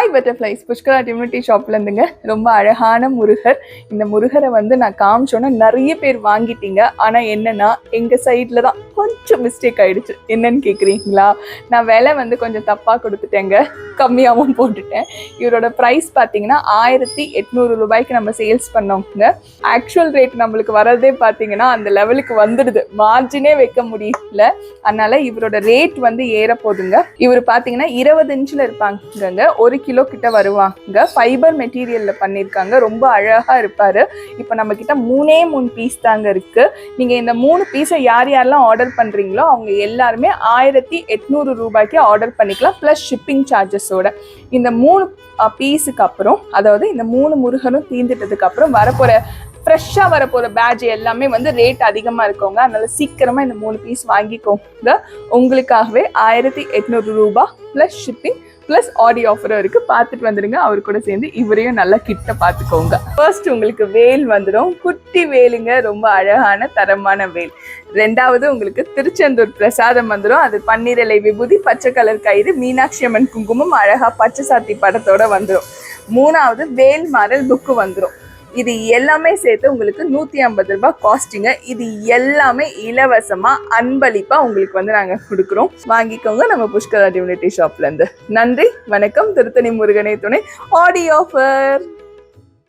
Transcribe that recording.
Hi butterflies, Pushkara டிம்யூனிட்டி ஷாப்லேருந்துங்க. ரொம்ப அழகான முருகர். இந்த முருகரை வந்து நான் காமிச்சோன்னா நிறைய பேர் வாங்கிட்டீங்க. ஆனால் என்னென்னா எங்கள் சைடில் தான் கொஞ்சம் மிஸ்டேக் ஆகிடுச்சு. என்னன்னு கேட்குறீங்களா? நான் விலை வந்து கொஞ்சம் தப்பாக கொடுத்துட்டேங்க, கம்மியாகவும் போட்டுட்டேன். இவரோட ப்ரைஸ் பார்த்தீங்கன்னா 1800 ரூபாய்க்கு நம்ம சேல்ஸ் பண்ணோங்க. ஆக்சுவல் ரேட் நம்மளுக்கு வரதே பார்த்தீங்கன்னா அந்த லெவலுக்கு வந்துடுது, மார்ஜினே வைக்க முடியல. அதனால் இவரோட ரேட் வந்து ஏற போதுங்க. இவர் பார்த்தீங்கன்னா 20 இன்ச்சில் இருப்பாங்க, 1 கிலோ கிட்ட வருவாங்க. ஃபைபர் மெட்டீரியல்ல பண்ணியிருக்காங்க, ரொம்ப அழகா இருப்பாரு. இப்போ நம்ம கிட்ட 3 பீஸ் தாங்க இருக்கு. நீங்க இந்த 3 பீஸை யாரெல்லாம் ஆர்டர் பண்றீங்களோ அவங்க எல்லாருமே 1800 ரூபாய்க்கு ஆர்டர் பண்ணிக்கலாம், பிளஸ் ஷிப்பிங் சார்ஜஸோட. இந்த 3 பீஸுக்கு அப்புறம், அதாவது இந்த 3 முருகனும் தீர்ந்துட்டதுக்கு அப்புறம் வரப்போற ஃப்ரெஷ்ஷாக வரப்போகிற பேட்ச் எல்லாமே வந்து ரேட் அதிகமாக இருக்கவங்க. அதனால சீக்கிரமாக இந்த 3 பீஸ் வாங்கிக்கோங்க. உங்களுக்காகவே 1800 ரூபாய் ப்ளஸ் ஷிப்பிங் ப்ளஸ் ஆடியோ ஆஃபரும் இருக்குது. பார்த்துட்டு வந்துடுங்க. அவர் கூட சேர்ந்து இவரையும் நல்லா கிட்ட பார்த்துக்கோங்க. ஃபர்ஸ்ட் உங்களுக்கு வேல் வந்துடும், குட்டி வேலுங்க, ரொம்ப அழகான தரமான வேல். ரெண்டாவது உங்களுக்கு திருச்செந்தூர் பிரசாதம் வந்துடும். அது பன்னீரலை விபூதி, பச்சை கலர் கயிறு, மீனாட்சி அம்மன் குங்குமம், அழகா பச்சை சாத்தி படத்தோட வந்துடும். மூணாவது வேல் மாறல் புக்கு வந்துடும். இது எல்லாமே சேர்த்து உங்களுக்கு 150 ரூபாய் காஸ்டிங்க. இது எல்லாமே இலவசமா அன்பளிப்பா உங்களுக்கு வந்து நாங்க கொடுக்குறோம். வாங்கிக்கோங்க நம்ம புஷ்கரா டிம்யூனிட்டி ஷாப்ல இருந்து. நன்றி, வணக்கம். திருத்தணி முருகனே துணை ஆடியோ ஆஃபர்.